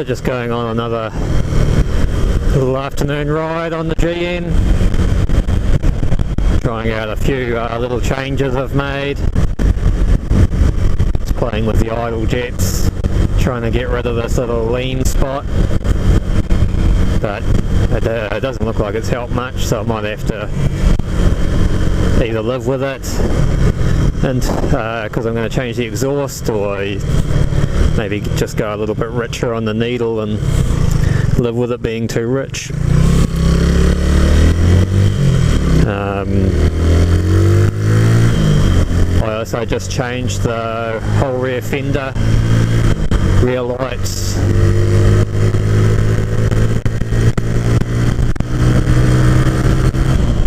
So just going on another little afternoon ride on the GN, trying out a few little changes I've made. Just playing with the idle jets, trying to get rid of this little lean spot, but it doesn't look like it's helped much, so I might have to either live with it, and because I'm going to change the exhaust, or maybe just go a little bit richer on the needle and live with it being too rich. I also just changed the whole rear fender, rear lights.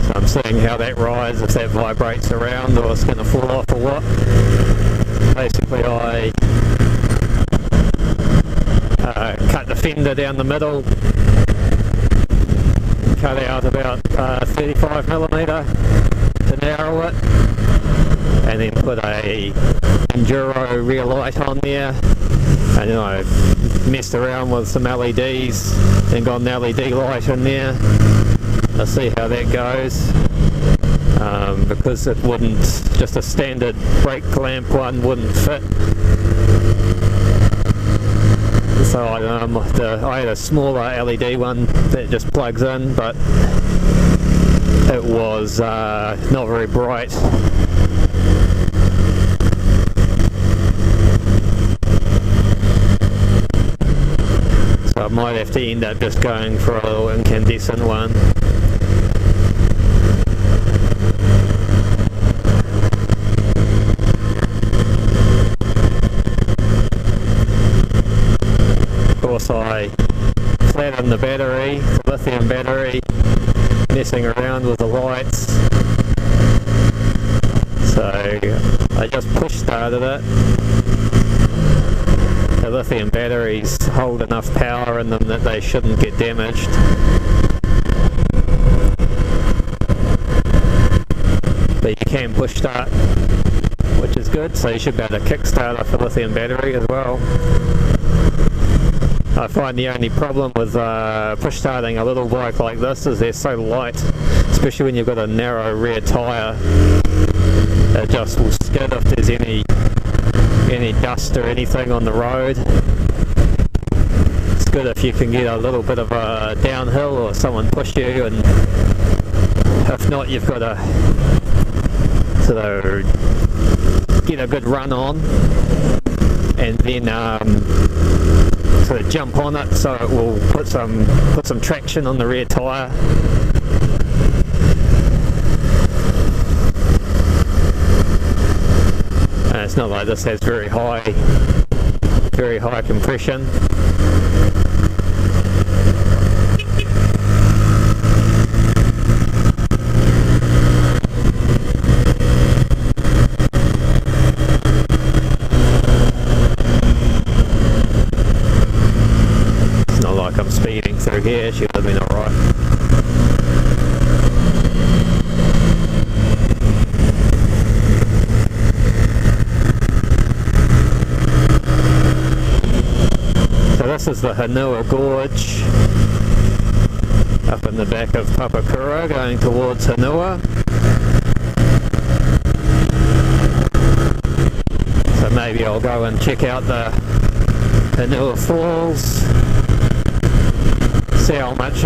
So I'm seeing how that rides, if that vibrates around or it's going to fall off or what. Basically I cut the fender down the middle, cut out about 35mm to narrow it, and then put a Enduro rear light on there, and then I messed around with some LEDs and got an LED light in there. I'll see how that goes, because it wouldn't, just a standard brake lamp one wouldn't fit. So I don't know, I had a smaller LED one that just plugs in, but it was not very bright. So I might have to end up just going for a little incandescent one. I flattened the battery, the lithium battery, messing around with the lights. So I just push started it. The lithium batteries hold enough power in them that they shouldn't get damaged. But you can push start, which is good, so you should be able to kick start off the lithium battery as well. I find the only problem with push starting a little bike like this is they're so light, especially when you've got a narrow rear tyre. It just will skid if there's any dust or anything on the road. It's good if you can get a little bit of a downhill or someone push you, and if not, you've got to sort of get a good run on, and then sort of jump on it so it will put some traction on the rear tyre. And it's not like this has very high compression. I'm speeding through here, should have been alright. So this is the Hunua Gorge up in the back of Papakura going towards Hunua. So maybe I'll go and check out the Hunua Falls. See how much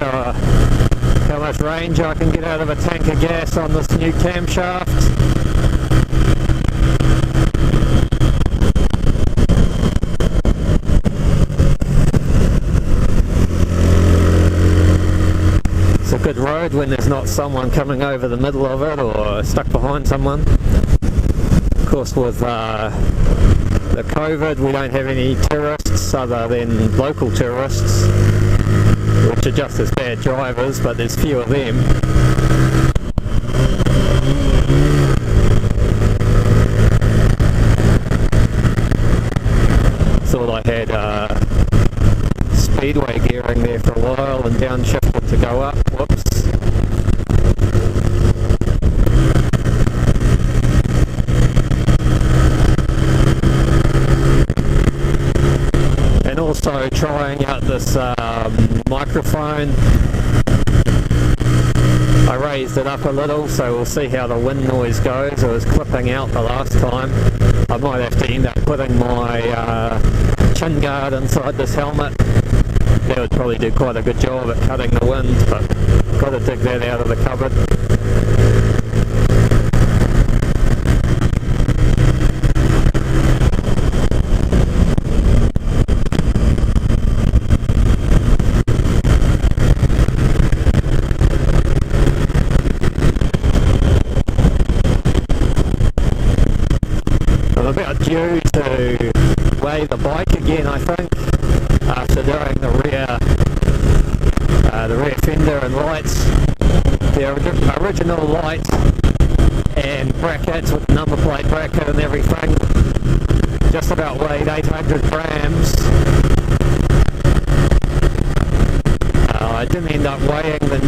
range I can get out of a tank of gas on this new camshaft. It's a good road when there's not someone coming over the middle of it or stuck behind someone. Of course, with the COVID, we don't have any tourists other than local tourists, which are just as bad drivers, but there's few of them. Thought I had speedway gearing there for a while and downshifted to go up. Whoops. And also trying out zone. I raised it up a little, so we'll see how the wind noise goes. It was clipping out the last time. I might have to end up putting my chin guard inside this helmet. That would probably do quite a good job at cutting the wind, but got to dig that out of the cupboard. I'm about due to weigh the bike again, I think, after doing the rear fender and lights. The original light and brackets with number plate bracket and everything just about weighed 800 grams. I didn't end up weighing the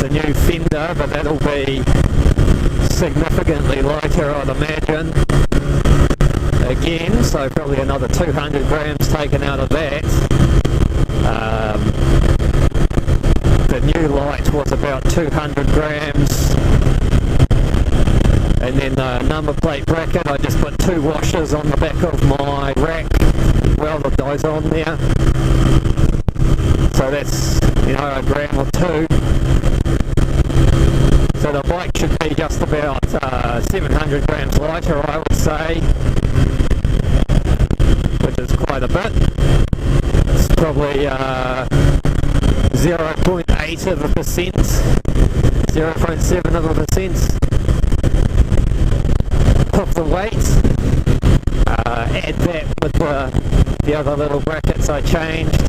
new fender, but that'll be significantly lighter, I'd imagine. Again, so probably another 200 grams taken out of that. The new light was about 200 grams. And then the number plate bracket, I just put 2 washers on the back of my rack, welded those on there. So that's, a gram or 2. So the bike should be just about 700 grams lighter, I would say, which is quite a bit. It's probably 0.8 of a percent, 0.7 of a percent of the weight. Add that with the other little brackets I changed.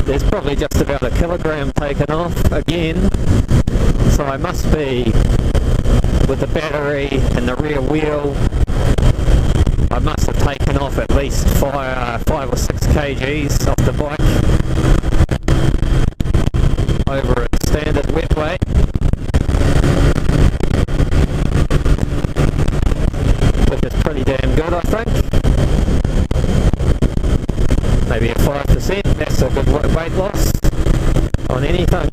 There's probably just about a kilogram taken off again. So I must be, with the battery and the rear wheel, I must have taken off at least 5 or 6 kgs off the bike over its standard wet weight. Which is pretty damn good, I think. Maybe a 5%, that's a good weight loss on anything.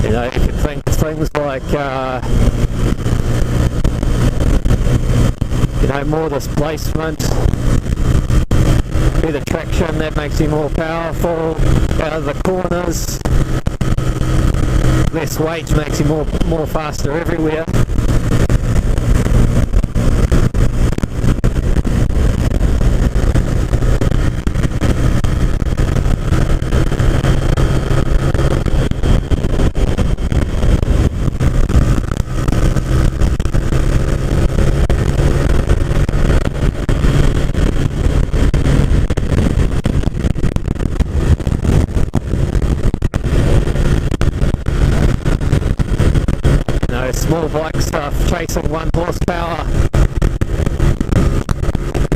You can think things like, more displacement, better traction, that makes you more powerful out of the corners, less weight makes you more faster everywhere. Small bike stuff, chasing 1 horsepower.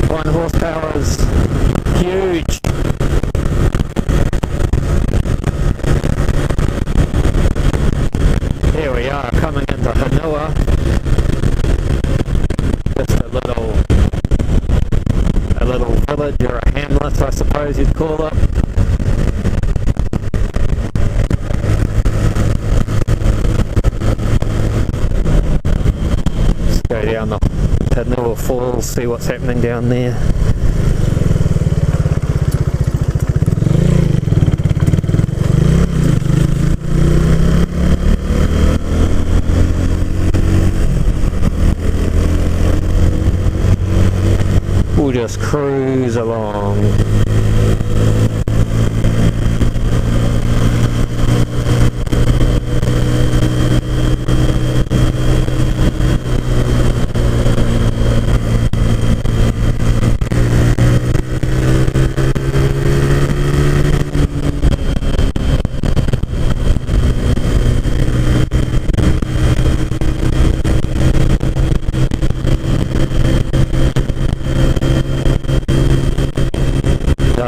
1 horsepower is huge. Here we are, coming into Hunua. Just a little village, or a hamlet, I suppose you'd call it. Go down the Hunua Falls, see what's happening down there. We'll just cruise along.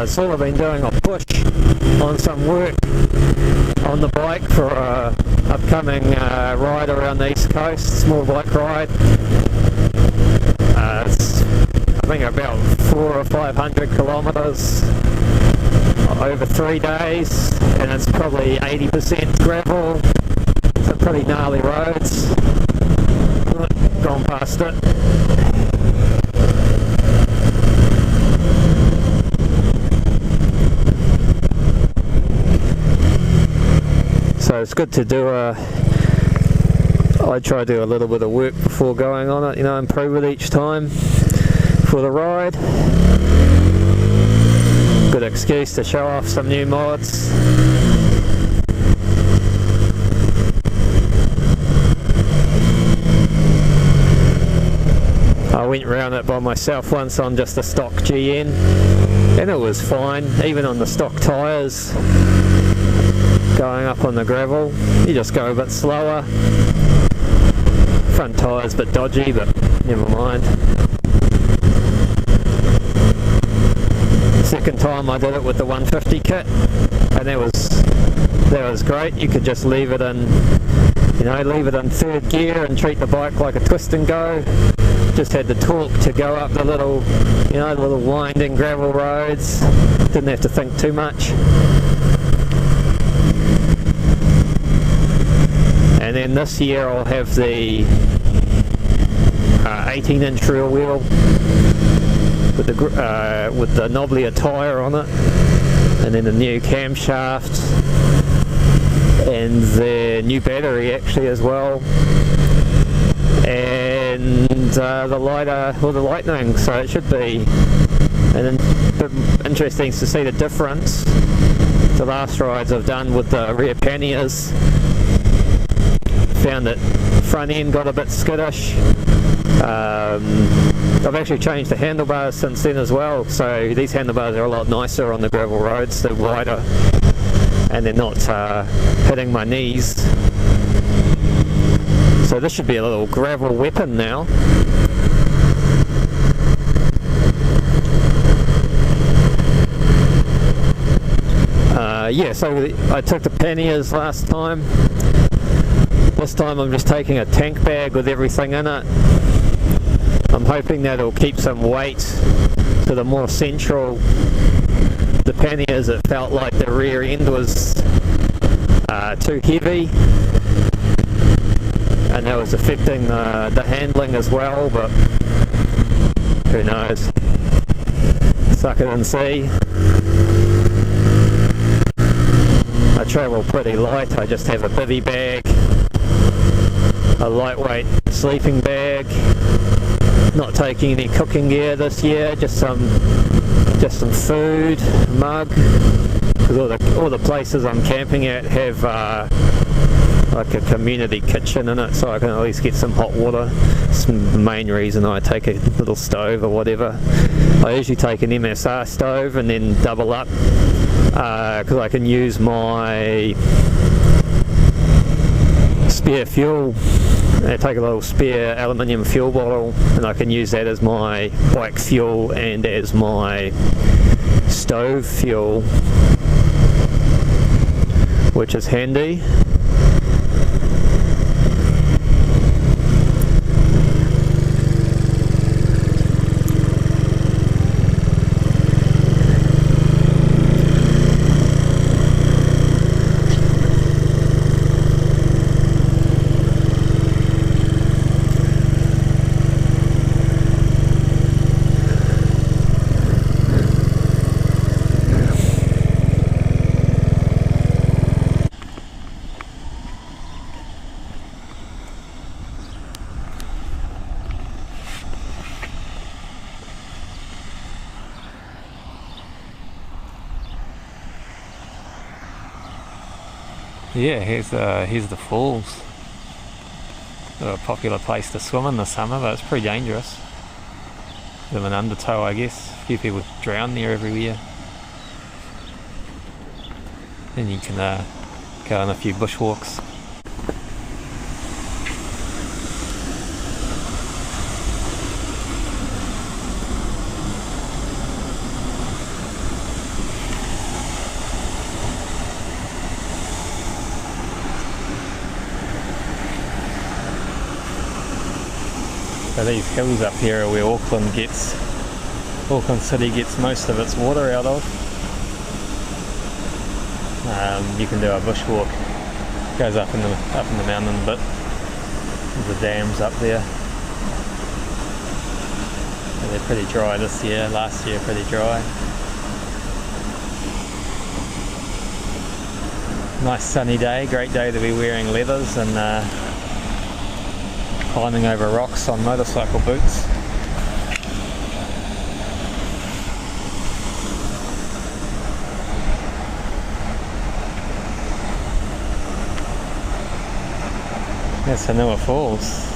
sort of been doing a push on some work on the bike for a upcoming ride around the East Coast, small bike ride. It's, I think, about 400 or 500 kilometres over 3 days, and it's probably 80% gravel. Some pretty gnarly roads. Gone past it. So it's good to do I try to do a little bit of work before going on it, you know, improve it each time for the ride. Good excuse to show off some new mods. I went round it by myself once on just a stock GN and it was fine, even on the stock tyres. Going up on the gravel, you just go a bit slower. Front tyre's a bit dodgy, but never mind. Second time I did it with the 150 kit, and that was great. You could just leave it in, you know, leave it in third gear and treat the bike like a twist and go. Just had the torque to go up the little, you know, the little winding gravel roads. Didn't have to think too much. And then this year I'll have the 18-inch rear wheel with the knobblier tyre on it, and then the new camshaft and the new battery actually as well, and the lighter or the lightning. So it should be interesting to see the difference. The last rides I've done with the rear panniers, found that front end got a bit skittish. I've actually changed the handlebars since then as well, so these handlebars are a lot nicer on the gravel roads. They're wider and they're not hitting my knees. So this should be a little gravel weapon now. Yeah, so I took the panniers last time. This time I'm just taking a tank bag with everything in it. I'm hoping that it'll keep some weight to the more central. The panniers, it felt like the rear end was too heavy, and that was affecting the handling as well, but who knows. Suck it and see. I travel pretty light. I just have a bivvy bag, a lightweight sleeping bag, not taking any cooking gear this year, just some food, mug, because all the places I'm camping at have like a community kitchen in it, so I can at least get some hot water. It's the main reason I take a little stove or whatever. I usually take an MSR stove and then double up, because I can use my spare fuel. I take a little spare aluminium fuel bottle and I can use that as my bike fuel and as my stove fuel, which is handy. Yeah, here's the falls. They're a popular place to swim in the summer, but it's pretty dangerous. Bit of an undertow, I guess. A few people drown there every year. Then you can go on a few bushwalks. So these hills up here are where Auckland City gets most of its water out of. You can do a bushwalk, goes up in the mountain a bit. There's the dams up there. And they're pretty dry this year, last year pretty dry. Nice sunny day, great day to be wearing leathers and climbing over rocks on motorcycle boots. There's Hunua Falls.